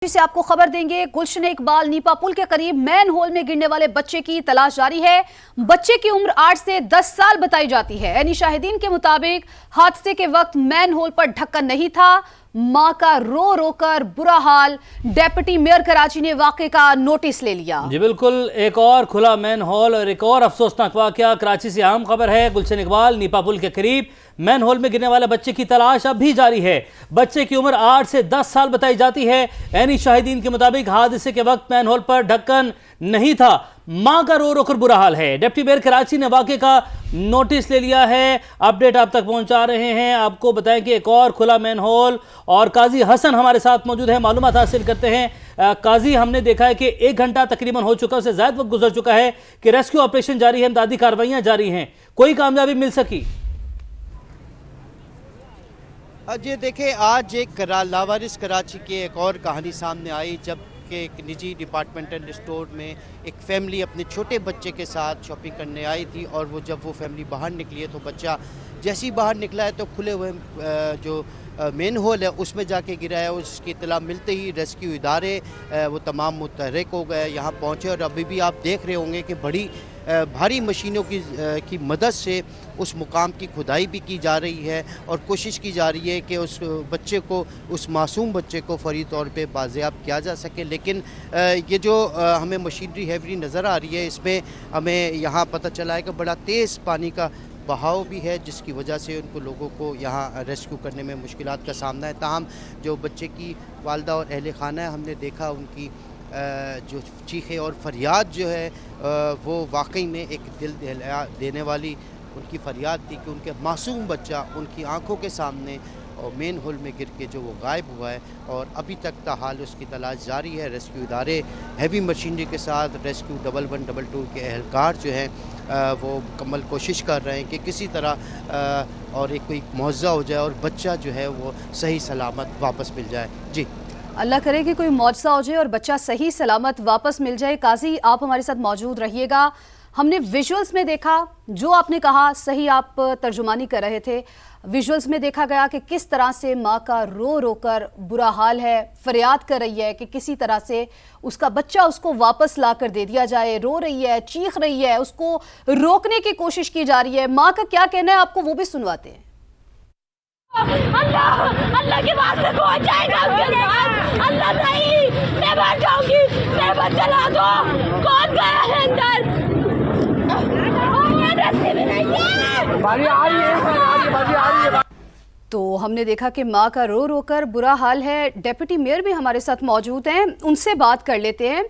से आपको खबर देंगे। गुलशन इकबाल नीपा पुल के करीब मैन होल में गिरने वाले बच्चे की तलाश जारी है। बच्चे की उम्र 8 से 10 साल बताई जाती है। ऐनी शाहिदीन के मुताबिक हादसे के वक्त मैन होल पर ढक्कन नहीं था। मां का रो रो कर बुरा हाल। डेप्यूटी मेयर कराची ने वाकये का नोटिस ले लिया। जी बिल्कुल, एक और खुला मैन होल और एक और अफसोसनाक वाकया। कराची से अहम खबर है। गुलशन इकबाल नीपा पुल के करीब मैन होल में गिरने वाले बच्चे की तलाश अब भी जारी है। बच्चे की उम्र 8 से 10 साल बताई जाती है। ऐनी शाहिदीन के मुताबिक हादसे के वक्त मैन होल पर ढक्कन नहीं था। मां का रो रो कर बुरा हाल है। डिप्टी मेयर कराची ने वाकये का नोटिस ले लिया है। अपडेट आप तक पहुंचा रहे हैं। आपको बताएं कि एक और खुला मैन होल और काजी हसन हमारे साथ मौजूद है, मालूमात हासिल करते हैं। काजी, हमने देखा है कि 1 घंटा तकरीबन हो चुका, उससे ज्यादा वक्त गुजर चुका है कि रेस्क्यू ऑपरेशन जारी है, इमदादी कार्रवाइयां जारी हैं, कोई कामयाबी मिल सकी? जी देखिए, आज एक लावारिस कराची की एक और कहानी सामने आई जब कि एक निजी डिपार्टमेंटल स्टोर में एक फैमिली अपने छोटे बच्चे के साथ शॉपिंग करने आई थी और जब वो फैमिली बाहर निकली है तो बच्चा जैसे ही बाहर निकला है तो खुले हुए जो मेन होल है उसमें जाके गिरा है। उसकी इत्तला मिलते ही रेस्क्यू इदारे वो तमाम मुतहर्रिक हो गए, यहाँ पहुँचे और अभी भी आप देख रहे होंगे कि बड़ी भारी मशीनों की मदद से उस मुकाम की खुदाई भी की जा रही है और कोशिश की जा रही है कि उस बच्चे को, उस मासूम बच्चे को फौरी तौर पे बाज़ेयाब किया जा सके। लेकिन ये जो हमें मशीनरी हैवी नज़र आ रही है, इसमें हमें यहाँ पता चला है कि बड़ा तेज़ पानी का बहाव भी है जिसकी वजह से उनको लोगों को यहाँ रेस्क्यू करने में मुश्किलात का सामना है। ताहम जो बच्चे की वालदा और अहल खाना है, हमने देखा उनकी जो चीखें और फरियाद जो है वो वाकई में एक दिल दहला देने वाली उनकी फरियाद थी कि उनके मासूम बच्चा उनकी आंखों के सामने और मेन होल में गिर के जो वो गायब हुआ है और अभी तक ताहाल उसकी तलाश जारी है। रेस्क्यू इदारे हैवी मशीनरी के साथ रेस्क्यू 1122 के एहलकार जो हैं वो मुकम्मल कोशिश कर रहे हैं कि किसी तरह और एक कोई मुआवजा हो जाए और बच्चा जो है वो सही सलामत वापस मिल जाए। जी अल्लाह करे कि कोई मुआवजा हो जाए और बच्चा सही सलामत वापस मिल जाए। काजी, आप हमारे साथ मौजूद रहिएगा। हमने विजुअल्स में देखा, जो आपने कहा सही आप तर्जुमानी कर रहे थे, विजुअल्स में देखा गया कि किस तरह से माँ का रो रो कर बुरा हाल है, फरियाद कर रही है कि किसी तरह से उसका बच्चा उसको वापस ला कर दे दिया जाए। रो रही है, चीख रही है, उसको रोकने की कोशिश की जा रही है। माँ का क्या कहना है आपको वो भी सुनवाते हैं। अल्लाह अल्लाह के वास्ते पहुंच जाएगा उसके पास। अल्लाह नहीं, मैं मर जाऊंगी, मैं बच चला दो। कौन गया है अंदर? तो हमने देखा कि माँ का रो रो कर बुरा हाल है। डेप्यूटी मेयर भी हमारे साथ मौजूद हैं, उनसे बात कर लेते हैं।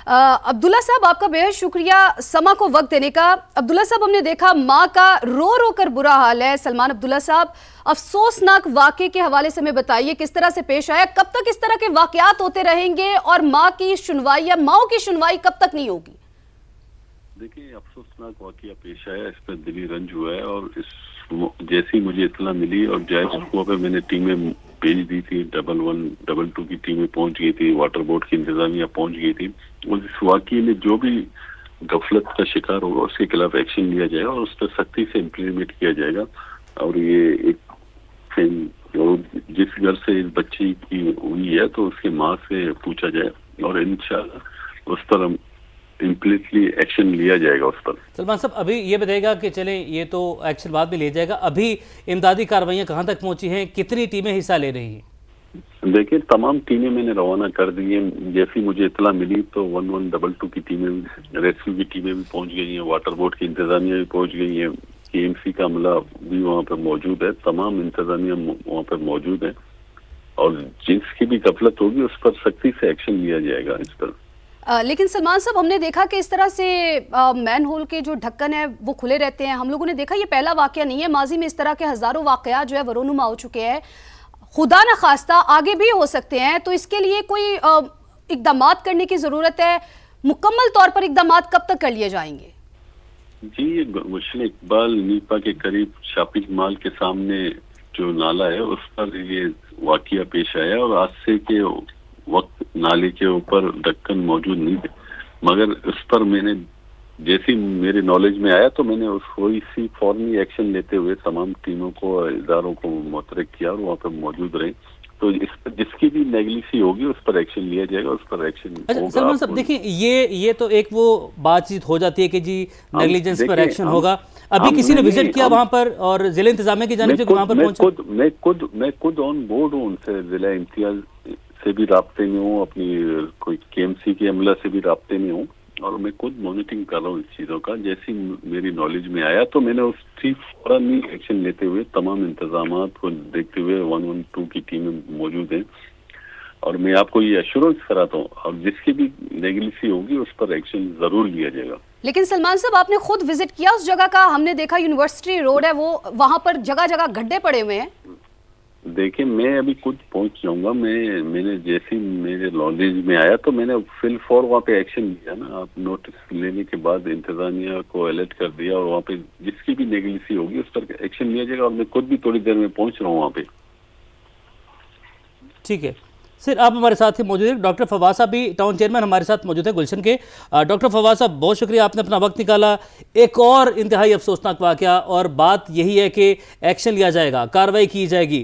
अब्दुल्ला साहब, आपका बेहद शुक्रिया समा को वक्त देने का। अब्दुल्ला साहब, हमने देखा माँ का रो रो कर बुरा हाल है। सलमान अब्दुल्ला साहब, अफसोसनाक वाक़े के हवाले से हमें बताइए किस तरह से पेश आया, कब तक इस तरह के वाक़यात होते रहेंगे और माँ की सुनवाई या माओ की सुनवाई कब तक नहीं होगी? देखिए, अफसोसनाक वाक़या पेश आया, इस पर दिली रंज हुआ है और इस जैसी मुझे इत्तला मिली और जायज़ वक़्त पे मैंने टीमें भेज दी थी। 1122 की टीमें पहुंच गई थी, वाटर बोर्ड की इंतजामिया पहुंच गई थी और इस वाक़ये में जो भी गफलत का शिकार होगा उसके खिलाफ एक्शन लिया जाएगा और उस पर सख्ती से इम्प्लीमेंट किया जाएगा। और ये एक जिस घर से इस बच्ची की हुई है तो उसकी माँ से पूछा जाए और इंशाअल्लाह उस पर हम इम्प्लीटली एक्शन लिया जाएगा उस पर। सलमान साहब, अभी ये बताइएगा कि चलें, ये तो एक्शन बाद में लिया जाएगा, अभी इमदादी कार्रवाइयाँ कहाँ तक पहुँची हैं, कितनी टीमें हिस्सा ले रही हैं? देखिए, तमाम टीमें मैंने रवाना कर दी हैं। जैसी मुझे इत्तला मिली तो 1122 की टीमें, रेस्क्यू की टीमें भी पहुंच गई हैं, वाटर बोर्ड की इंतजामिया भी पहुंच गई है, KMC का अमला भी वहाँ पर मौजूद है, तमाम इंतजामिया वहाँ पर मौजूद है और जिसकी भी गफलत होगी उस पर सख्ती से एक्शन लिया जाएगा इस पर। लेकिन सलमान साहब, हमने देखा कि इस तरह से मैन होल के जो ढक्कन है वो खुले रहते हैं। हम लोगों ने देखा ये पहला वाकया नहीं है, माजी में इस तरह के हज़ारों वाकयात जो है वरोनुमा हो चुके हैं, खुदा न खास्ता आगे भी हो सकते हैं। तो इसके लिए कोई इक़दामात करने की ज़रूरत है। मुकम्मल तौर पर इक़दामात कब तक कर लिए जाएंगे? जी, गुलशन इकबाल नीपा के करीब शॉपिंग मॉल के सामने जो नाला है उस पर ये वाकया पेश आया और हादसे के वक्त नाले के ऊपर ढक्कन मौजूद नहीं थे, मगर उस पर मैंने जैसी मेरे नॉलेज में आया तो मैंने उसको इसी फौरनी एक्शन लेते हुए तमाम टीमों को, इदारों को मुतहर्रिक किया और वहाँ पर मौजूद रहे تو اس پر جس کی بھی نیگلیسی ہوگی اس پر ایکشن لیا جائے گا, اس پر ایکشن اچھا ہوگا. سلمان صاحب دیکھیں یہ تو ایک وہ بات چیت ہو جاتی ہے کہ جی نیگلیجنس پر دیکھیں، ایکشن ہوگا. ابھی کسی نے وزٹ کیا وہاں پر اور ضلع انتظامیہ کی جانب سے وہاں پر پہنچا؟ میں خود آن بورڈ ہوں, ان سے ضلع امتیاز سے بھی رابطے میں ہوں, اپنی کوئی کے ایم سی کے عملہ سے بھی رابطے میں ہوں, اور میں خود مانیٹرنگ کر رہا ہوں اس چیزوں کا. جیسی میری نالج میں آیا تو میں نے اس کی فوراً ہی ایکشن لیتے ہوئے تمام انتظامات کو دیکھتے ہوئے 112 کی ٹیمیں موجود ہیں, اور میں آپ کو یہ ایشورنس کراتا ہوں, اور جس کی بھی نیگلیسی ہوگی اس پر ایکشن ضرور لیا جائے گا. لیکن سلمان صاحب آپ نے خود وزٹ کیا اس جگہ کا؟ ہم نے دیکھا یونیورسٹی روڈ ہے وہ, وہاں پر جگہ جگہ گڈھے پڑے ہوئے ہیں. دیکھیں میں ابھی خود پہنچ جاؤں گا. میں نے جیسے میرے نالج میں آیا تو میں نے فل فور وہاں پہ ایکشن لیا نا. آپ نوٹس لینے کے بعد انتظامیہ کو الرٹ کر دیا, اور وہاں پہ جس کی بھی نیگلیسی ہوگی اس پر ایکشن لیا جائے گا, اور میں خود بھی تھوڑی دیر میں پہنچ رہا ہوں وہاں پہ. ٹھیک ہے سر, آپ ہمارے ساتھ ہی موجود ہیں. ڈاکٹر فواز صاحب بھی ٹاؤن چیئرمین ہمارے ساتھ موجود ہیں گلشن کے. ڈاکٹر فواز صاحب بہت شکریہ, آپ نے اپنا وقت نکالا. ایک اور انتہائی افسوسناک واقعہ, اور بات یہی ہے کہ ایکشن لیا جائے گا, کارروائی کی جائے گی.